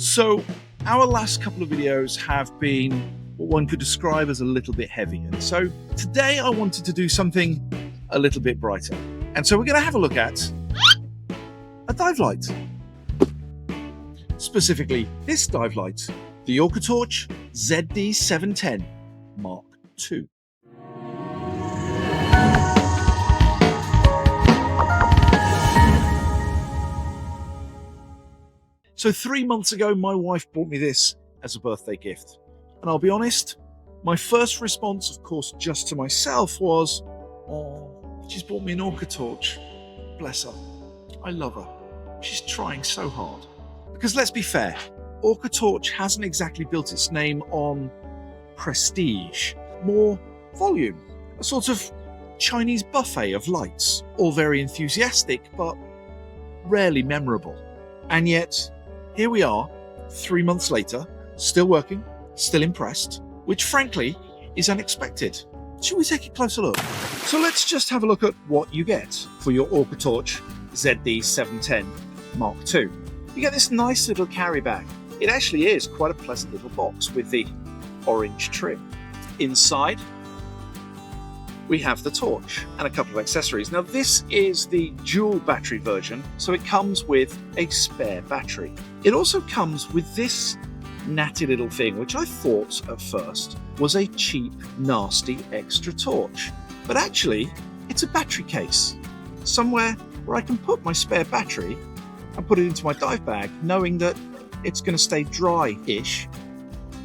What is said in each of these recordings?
So our last couple of videos have been what one could describe as a little bit heavy. And so today I wanted to do something a little bit brighter. And so we're going to have a look at a dive light. Specifically this dive light, the OrcaTorch ZD710 MK2. So 3 months ago, my wife bought me this as a birthday gift. And I'll be honest, my first response, of course, just to myself was, oh, she's bought me an OrcaTorch. Bless her. I love her. She's trying so hard. Because let's be fair, OrcaTorch hasn't exactly built its name on prestige, more volume, a sort of Chinese buffet of lights, all very enthusiastic, but rarely memorable. And yet, here we are, 3 months later, still working, still impressed, which frankly is unexpected. Should we take a closer look? So let's just have a look at what you get for your OrcaTorch ZD710 MK2. You get this nice little carry bag. It actually is quite a pleasant little box with the orange trim. Inside, we have the torch and a couple of accessories. Now this is the dual battery version, so it comes with a spare battery. It also comes with this natty little thing, which I thought at first was a cheap, nasty extra torch. But actually, it's a battery case. Somewhere where I can put my spare battery and put it into my dive bag, knowing that it's going to stay dry-ish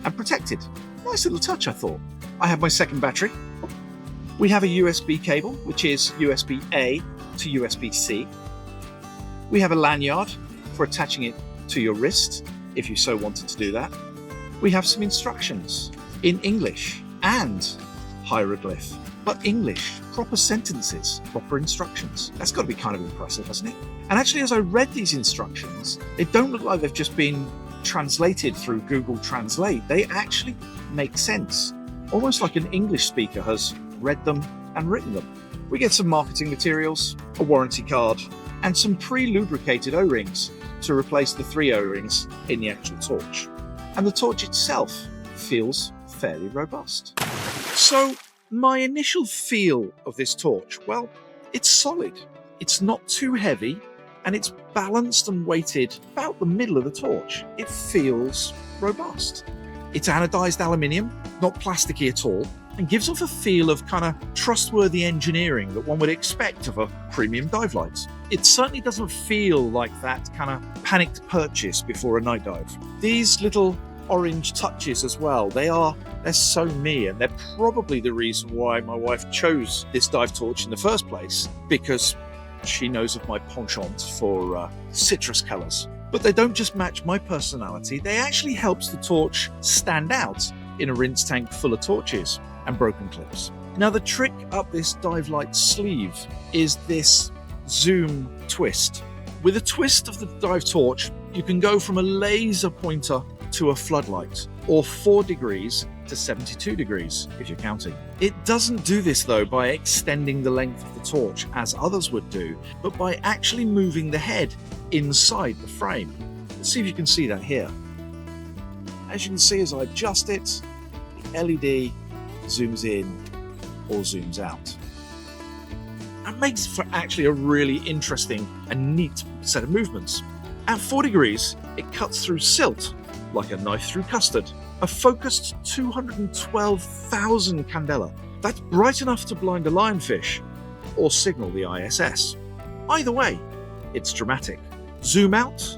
and protected. Nice little touch, I thought. I have my second battery. We have a USB cable, which is USB-A to USB-C. We have a lanyard for attaching it to your wrist, if you so wanted to do that. We have some instructions in English and hieroglyph, but English, proper sentences, proper instructions. That's got to be kind of impressive, hasn't it? And actually, as I read these instructions, they don't look like they've just been translated through Google Translate. They actually make sense, almost like an English speaker has read them and written them. We get some marketing materials, a warranty card, and some pre-lubricated O-rings to replace the 3 O-rings in the actual torch. And the torch itself feels fairly robust. So my initial feel of this torch, well, it's solid. It's not too heavy, and it's balanced and weighted about the middle of the torch. It feels robust. It's anodized aluminium, not plasticky at all, and gives off a feel of kind of trustworthy engineering that one would expect of a premium dive light. It certainly doesn't feel like that kind of panicked purchase before a night dive. These little orange touches as well, they're so me, and they're probably the reason why my wife chose this dive torch in the first place, because she knows of my penchant for citrus colors. But they don't just match my personality, they actually helps the torch stand out in a rinse tank full of torches and broken clips. Now the trick up this dive light sleeve is this zoom twist. With a twist of the dive torch, you can go from a laser pointer to a floodlight, or 4 degrees to 72 degrees if you're counting. It doesn't do this though by extending the length of the torch as others would do, but by actually moving the head inside the frame. Let's see if you can see that here. As you can see, as I adjust it, the LED zooms in or zooms out. That makes for actually a really interesting and neat set of movements. At 4 degrees, it cuts through silt like a knife through custard. A focused 212,000 candela. That's bright enough to blind a lionfish or signal the ISS. Either way, it's dramatic. Zoom out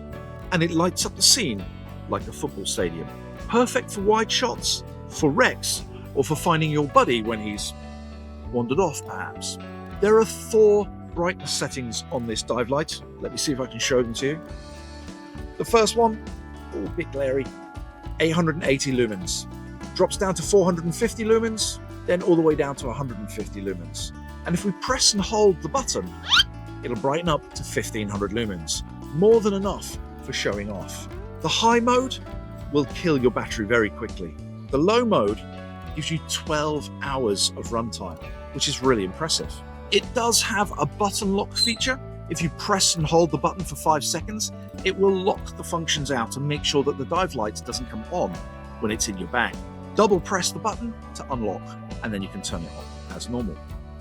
and it lights up the scene like a football stadium. Perfect for wide shots, for wrecks, or for finding your buddy when he's wandered off, perhaps. There are 4 brightness settings on this dive light. Let me see if I can show them to you. The first one, a bit glary, 880 lumens. Drops down to 450 lumens, then all the way down to 150 lumens. And if we press and hold the button, it'll brighten up to 1500 lumens. More than enough for showing off. The high mode will kill your battery very quickly. The low mode gives you 12 hours of runtime, which is really impressive. It does have a button lock feature. If you press and hold the button for 5 seconds, it will lock the functions out and make sure that the dive light doesn't come on when it's in your bag. Double press the button to unlock, and then you can turn it on as normal.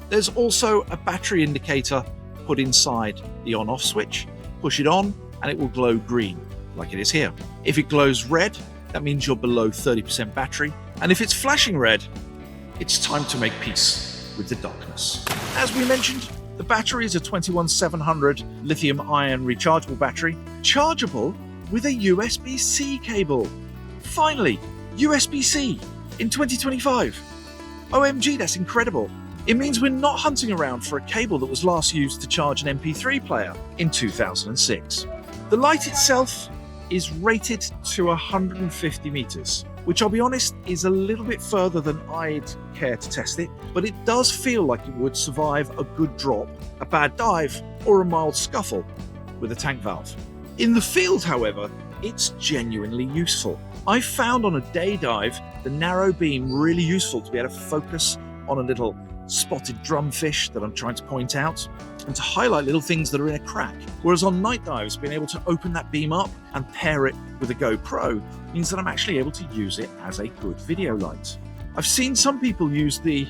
There's also a battery indicator put inside the on-off switch. Push it on and it will glow green, like it is here. If it glows red, that means you're below 30% battery. And if it's flashing red, it's time to make peace with the darkness. As we mentioned, the battery is a 21700 lithium-ion rechargeable battery, chargeable with a USB-C cable. Finally, USB-C in 2025. OMG, that's incredible. It means we're not hunting around for a cable that was last used to charge an MP3 player in 2006. The light itself is rated to 150 meters, which I'll be honest is a little bit further than I'd care to test it, but it does feel like it would survive a good drop, a bad dive, or a mild scuffle with a tank valve. In the field, however, it's genuinely useful. I found on a day dive the narrow beam really useful to be able to focus on a little spotted drumfish that I'm trying to point out and to highlight little things that are in a crack. Whereas on night dives, being able to open that beam up and pair it with a GoPro means that I'm actually able to use it as a good video light. I've seen some people use the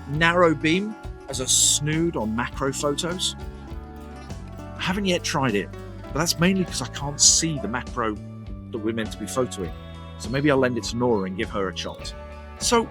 narrow beam as a snood on macro photos. I haven't yet tried it, but that's mainly because I can't see the macro that we're meant to be photoing. So maybe I'll lend it to Nora and give her a shot. So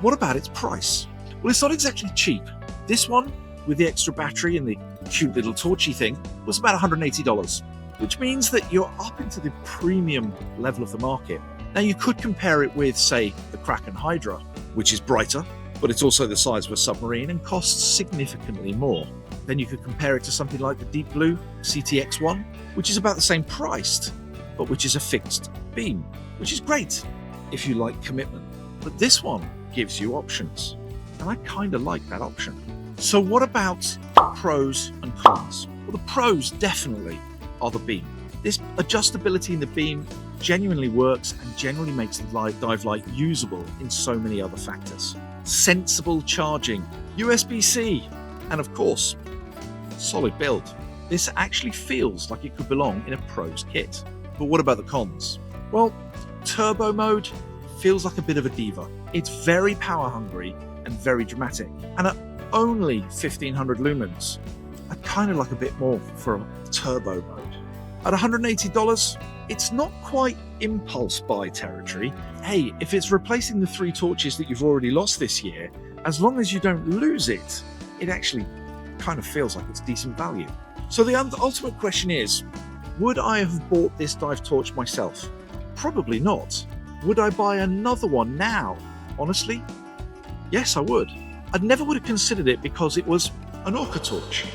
what about its price? Well, it's not exactly cheap. This one, with the extra battery and the cute little torchy thing, was about $180, which means that you're up into the premium level of the market. Now, you could compare it with, say, the Kraken Hydra, which is brighter, but it's also the size of a submarine and costs significantly more. Then you could compare it to something like the Deep Blue CTX1, which is about the same priced, but which is a fixed beam, which is great if you like commitment. But this one gives you options, and I kind of like that option. So what about pros and cons? Well, the pros definitely are the beam. This adjustability in the beam genuinely works and generally makes the dive light usable in so many other factors. Sensible charging, USB-C, and of course, solid build. This actually feels like it could belong in a pro's kit. But what about the cons? Well, turbo mode feels like a bit of a diva. It's very power hungry and very dramatic. And at only 1500 lumens, I'd kind of like a bit more for a turbo mode. At $180, it's not quite impulse buy territory. Hey, if it's replacing the 3 torches that you've already lost this year, as long as you don't lose it, it actually kind of feels like it's decent value. So the ultimate question is, would I have bought this dive torch myself? Probably not. Would I buy another one now? Honestly, yes, I would. I never would have considered it because it was an OrcaTorch,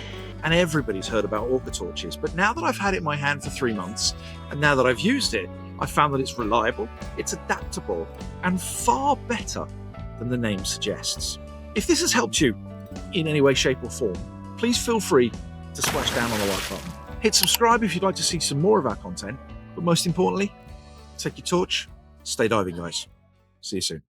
and everybody's heard about OrcaTorches. But now that I've had it in my hand for 3 months, and now that I've used it, I've found that it's reliable, it's adaptable, and far better than the name suggests. If this has helped you in any way, shape, or form, please feel free to splash down on the like button. Hit subscribe if you'd like to see some more of our content, but most importantly, take your torch, stay diving, guys. See you soon.